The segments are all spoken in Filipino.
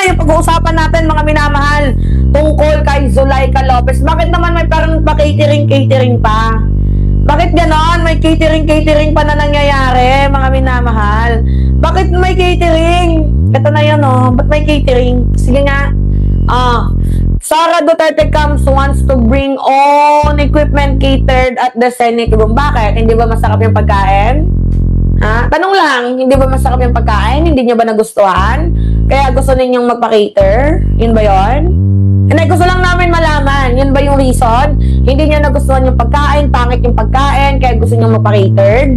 yung pag-uusapan natin mga minamahal tungkol kay Zulaika Lopez. Bakit naman may parang pa-catering pa? Bakit ganon? May catering pa na nangyayari mga minamahal. Bakit may catering? Ito na yun ba't may catering? Sige nga. Sara Duterte comes wants to bring own equipment catered at the Senate room. Bakit? Hindi ba masarap yung pagkain? Tanong lang, hindi ba masarap yung pagkain? Hindi nyo ba nagustuhan? Kaya gusto ninyong magpa-cater? Yun ba yun? Hindi, gusto lang namin malaman. Yun ba yung reason? Hindi nyo nagustuhan yung pagkain, pangit yung pagkain, kaya gusto nyo magpa-catered?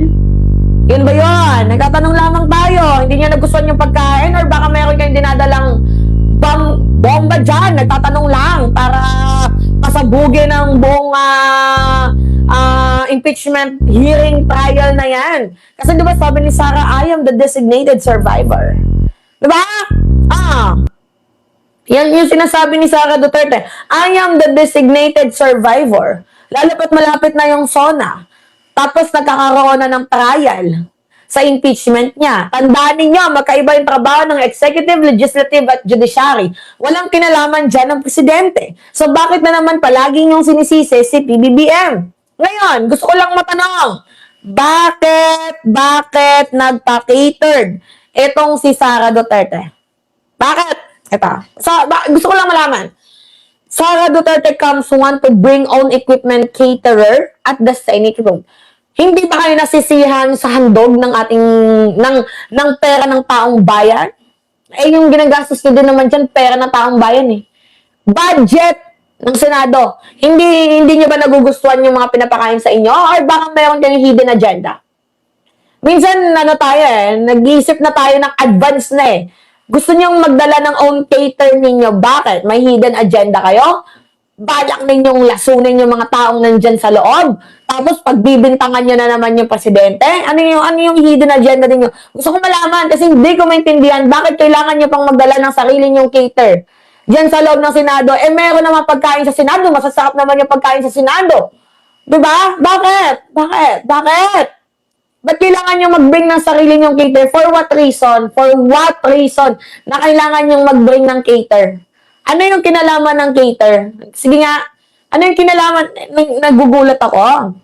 Yun ba yun? Nagtatanong lamang tayo. Hindi nyo nagustuhan yung pagkain or baka meron kayong dinadalang bomba dyan? Nagtatanong lang para pasabugin ng buong impeachment hearing trial na yan. Kasi diba sabi ni Sara, I am the designated survivor. Diba? Yan yung sinasabi ni Sara Duterte. I am the designated survivor. Lalo pat malapit na yung SONA. Tapos nagkakaroon na ng trial sa impeachment niya. Tandaan ninyo, magkaiba yung trabaho ng executive, legislative, at judiciary. Walang kinalaman dyan ng presidente. So bakit na naman palaging yung sinisisi si PBBM? Ngayon, gusto ko lang matanong, bakit nagpa-catered itong si Sara Duterte? Bakit? Gusto ko lang malaman. Sara Duterte comes want to bring own equipment caterer at the Senate room. Hindi ba kayo nasisihan sa handog ng ating ng pera ng taong bayan? Yung ginagastos nyo din naman dyan, pera ng taong bayan Budget ng Senado. Hindi nyo ba nagugustuhan yung mga pinapakain sa inyo? Or baka meron kayong hidden agenda? Minsan, nag-iisip na tayo ng advance na Gusto nyong magdala ng own cater ninyo. Bakit? May hidden agenda kayo? Balak ninyong lasunin yung mga taong nandyan sa loob. Tapos, pagbibintangan nyo na naman yung presidente. Ano yung hidden agenda ninyo? Gusto ko malaman kasi hindi ko maintindihan bakit kailangan nyo pang magdala ng sarili nyong cater diyan sa loob ng Senado. Meron naman pagkain sa Senado. Masasarap naman yung pagkain sa Senado. Diba? Bakit? Ba't kailangan nyo mag-bring ng sarili nyong cater? For what reason? Na kailangan nyong mag-bring ng cater? Ano yung kinalaman ng cater? Sige nga. Ano yung kinalaman? Nagugulat ako.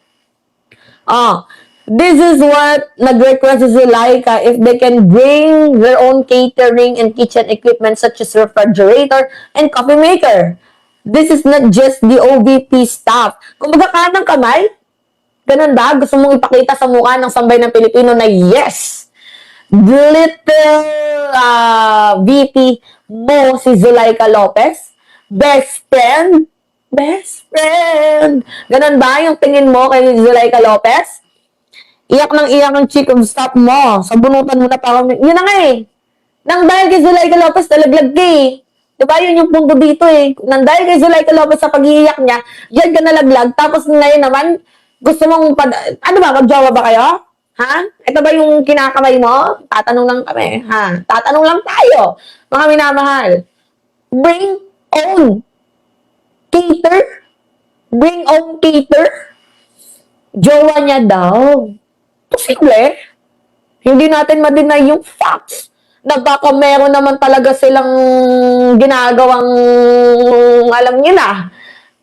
This is what nag-request si Zulaika if they can bring their own catering and kitchen equipment such as refrigerator and coffee maker. This is not just the OVP staff. Kung magkakanang kamay, ganun ba? Gusto mong ipakita sa mukha ng sambay ng Pilipino na yes, little VP mo si Zulaika Lopez, best friend. Ganun ba yung tingin mo kay Zulaika Lopez? Iyak ng chick of staff mo. Sabunutan mo na parang, yun na nga Nang dahil kay Zulaika Lopez, talaglag ka Diba yun yung punto dito Nang dahil kay Zulaika Lopez sa pag-iiyak niya, yan ka nalaglag. Tapos ngayon naman, gusto mong, magjowa ba kayo? Ito ba yung kinakamay mo? Tatanong lang kami, Tatanong lang tayo, mga minamahal. Bring own cater? Bring own cater? Jowa niya daw. Posible. Hindi natin ma-deny yung facts na baka meron naman talaga silang ginagawang alam niyo na.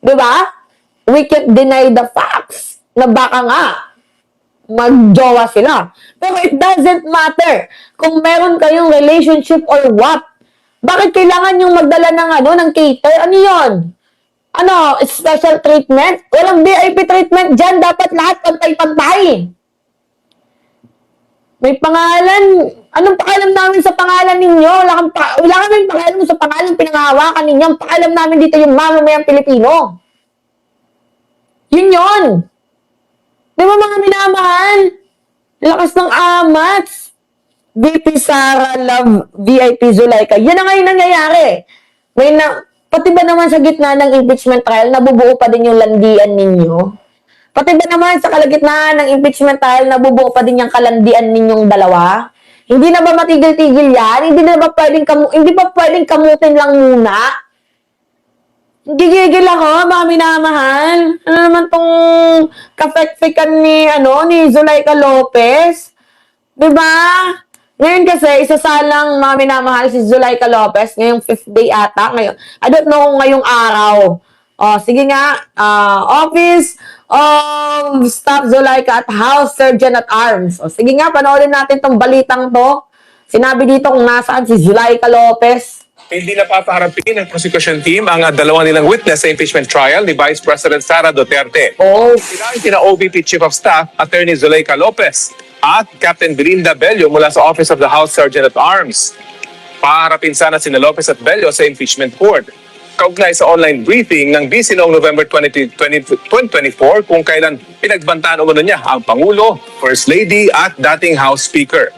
Diba? We can't deny the facts na baka nga magjowa sila. Pero it doesn't matter kung meron kayong relationship or what. Bakit kailangan yung magdala ng cater? Ano yun? Special treatment? Walang VIP treatment dyan. Dapat lahat pantay-pantay. May pangalan. Anong pakalam namin sa pangalan ninyo? Wala kami pakalam sa pangalan pinangahawakan ninyo. Ang pakalam namin dito yung mamamayang Pilipino. Yun. Di ba mga minamahal? Lakas ng amats. VP Sara Love VIP Zulaika. Yan na ngayon nangyayari. Pati ba naman sa gitna ng impeachment trial, nabubuo pa din yung landian ninyo? Pati ba naman sa kalagitnaan ng impeachment trial, nabubuo pa din yung kalandian ninyong dalawa? Hindi na ba matigil-tigil yan? Hindi ba pwedeng kamutin lang muna? Gigigil ako, mga minamahal. Ano naman tong kafek-fekan ni Zulaika Lopez? Diba? Ngayon kasi, isasalang mga minamahal si Zulaika Lopez, ngayong 5th day ata. Ngayon, I don't know kung ngayong araw. O, sige nga, Office of Staff Zulaika at House Surgeon at Arms. O, sige nga, panoorin natin tong balitang to. Sinabi dito kung nasaan si Zulaika Lopez. Hindi na papaharapin ng prosecution team ang dalawa nilang witness sa impeachment trial ni Vice President Sara Duterte. Oh, Sila ay sina OVP Chief of Staff, Attorney Zuleika Lopez at Captain Belinda Bello mula sa Office of the House Sergeant at Arms. Paharapin sana sina Lopez at Bello sa impeachment court. Kaugnay sa online briefing ng BC noong November 2024 kung kailan pinagbantaan umano niya ang Pangulo, First Lady at dating House Speaker.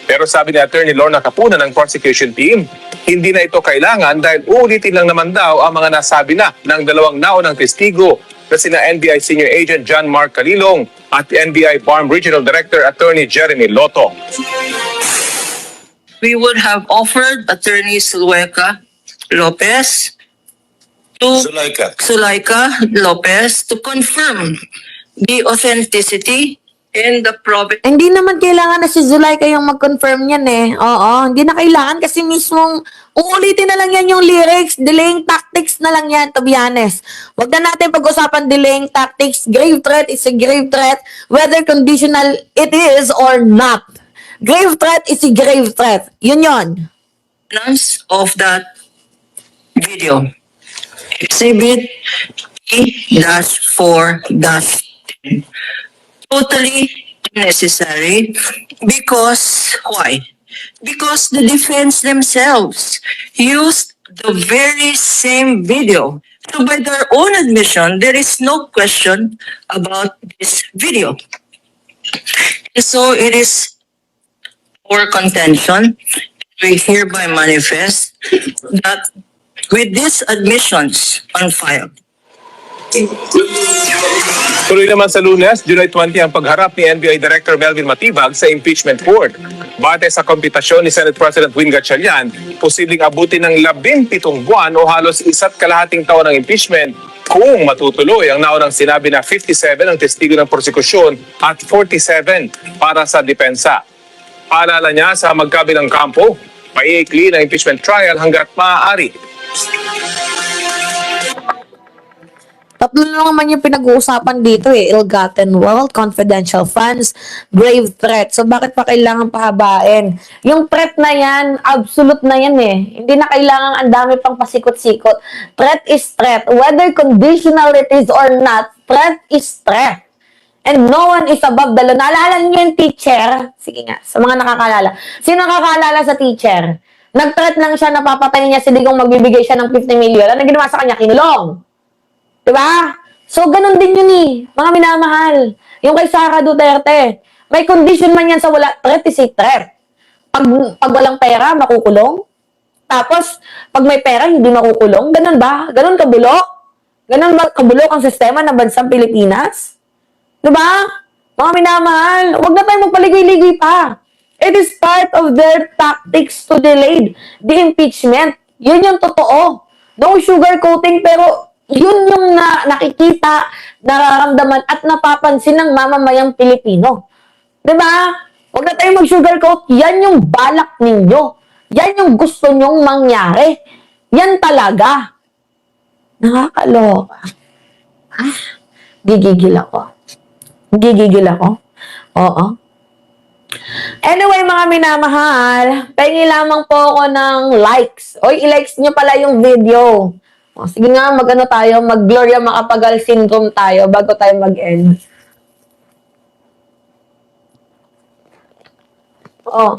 Pero sabi ni Attorney Lorna Capuna ng prosecution team, hindi na ito kailangan dahil uulitin lang naman daw ang mga nasabi na ng dalawang naunang testigo na sina NBI Senior Agent John Mark Calilong at NBI BARM Regional Director Attorney Jeremy Lotto. We would have offered Attorney Zulaika Lopez to Zulaika Lopez to confirm the authenticity and the probability. hindi naman kailangan na si Zulaika yung mag-confirm yan eh. Oo, hindi na kailangan kasi mismong uulitin na lang yan yung lyrics, delaying tactics na lang yan, to be honest. Huwag na natin pag-usapan delaying tactics. Grave threat is a grave threat, whether conditional it is or not. Grave threat is a grave threat. Yun yun. Of that video. Exhibit E-4-10. Totally unnecessary because why? Because the defense themselves used the very same video. So by their own admission, there is no question about this video. And so it is our contention, we hereby manifest that with these admissions on file, Tuloy naman sa Lunes, July 20 ang pagharap ni NBI Director Melvin Matibag sa impeachment court. Bate sa kompetasyon ni Senate President Win Gatchalian, posibleng abutin ng 17 buwan o halos 1.5 taon ng impeachment kung matutuloy ang naunang sinabi na 57 ang testigo ng prosekusyon at 47 para sa depensa. Paalala niya sa magkabilang kampo, maiikli ng impeachment trial hanggat maaari. Tatlo na naman yung pinag-uusapan dito eh. Ill-gotten wealth, confidential funds, grave threat. So, bakit pa kailangan pahabain? Yung threat na yan, absolute na yan eh. Hindi na kailangan ang dami pang pasikot-sikot. Threat is threat. Whether conditional it is or not, threat is threat. And no one is above the law. Naalala niyo yung teacher? Sige nga, sa mga nakakalala. Sino nakakaalala sa teacher? Nag-threat lang siya, napapatay niya si Digong magbibigay siya ng 50 million. Ano ginawa sa kanya? Kinulong. Diba? So, ganun din yun eh. Mga minamahal. Yung kay Sara Duterte. May condition man yan sa wala. Threat is a threat. Pag walang pera, makukulong. Tapos, pag may pera, hindi makukulong. Ganun ba? Ganun kabulok? Ganun ba kabulok ang sistema ng bansang Pilipinas? Diba? Mga minamahal. Huwag na tayo magpaligoy-ligoy pa. It is part of their tactics to delay the impeachment. Yun yung totoo. No sugarcoating, pero yun yung nakikita, nararamdaman at napapansin ng mamamayang Pilipino. Diba? Huwag na tayo mag-sugarcoat. Yan yung balak ninyo. Yan yung gusto nyong mangyari. Yan talaga. Nakakaloka. Gigigil ako. Gigigil ako. Oo. Anyway, mga minamahal, pahingi lamang po ako ng likes. Oy, i-likes nyo pala yung video. O, sige nga, mag-ano tayo, mag-Gloria Macapagal syndrome tayo bago tayo mag-end. O,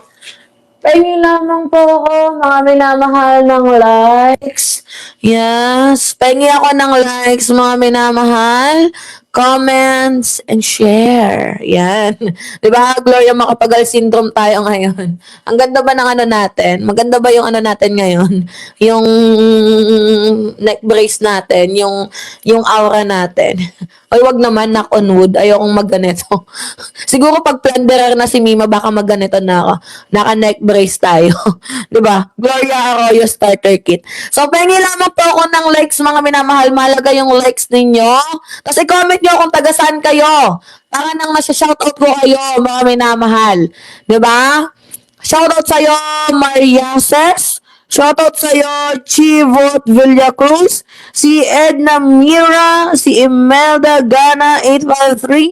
pahingi lamang po ako, mga minamahal ng likes. Yes, pahingi ako ng likes, mga minamahal. Comments and share. Yan. Diba, Gloria Macapagal syndrome tayo ngayon. Ang ganda ba ng ano natin? Maganda ba yung ano natin ngayon? Yung neck brace natin, yung aura natin. Ay, wag naman, knock on wood. Ayokong magganito. Siguro pag plunderer na si Mima, baka magganito na ako. Naka-neck brace tayo. Diba? Gloria Arroyo starter kit. So, pengi lamang po ako ng likes, mga minamahal. Mahalaga yung likes ninyo. Tapos i-comment nyo kung taga saan kayo. Para nang nasa-shoutout ko kayo, mga minamahal. Diba? Shoutout sa'yo, Mariases. Shoutout sa'yo, Chivot Villacruz. Si Edna Mira. Si Imelda Gana 853.